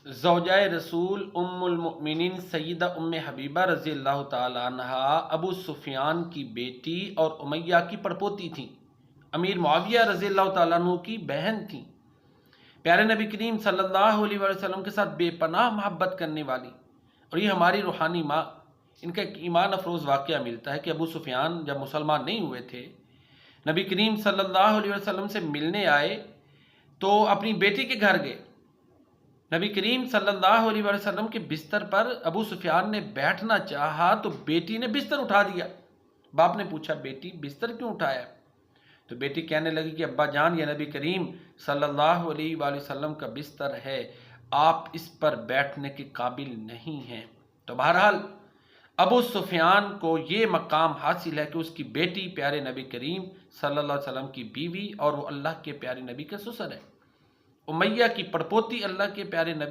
زوجہ رسول ام المؤمنین سیدہ ام حبیبہ رضی اللہ تعالی عنہا ابو سفیان کی بیٹی اور امیہ کی پڑپوتی تھیں، امیر معاویہ رضی اللہ تعالیٰ عنہ کی بہن تھیں، پیارے نبی کریم صلی اللہ علیہ وسلم کے ساتھ بے پناہ محبت کرنے والی، اور یہ ہماری روحانی ماں۔ ان کا ایک ایمان افروز واقعہ ملتا ہے کہ ابو سفیان جب مسلمان نہیں ہوئے تھے، نبی کریم صلی اللہ علیہ وسلم سے ملنے آئے تو اپنی بیٹی کے گھر گئے۔ نبی کریم صلی اللہ علیہ وسلم کے بستر پر ابو سفیان نے بیٹھنا چاہا تو بیٹی نے بستر اٹھا دیا۔ باپ نے پوچھا، بیٹی بستر کیوں اٹھایا؟ تو بیٹی کہنے لگی کہ ابا جان، یہ نبی کریم صلی اللہ علیہ وآلہ وسلم کا بستر ہے، آپ اس پر بیٹھنے کے قابل نہیں ہیں۔ تو بہرحال ابو سفیان کو یہ مقام حاصل ہے کہ اس کی بیٹی پیارے نبی کریم صلی اللہ علیہ وسلم کی بیوی اور وہ اللہ کے پیارے نبی کا سسر ہے، امیہ کی پڑپوتی اللہ کے پیارے نبی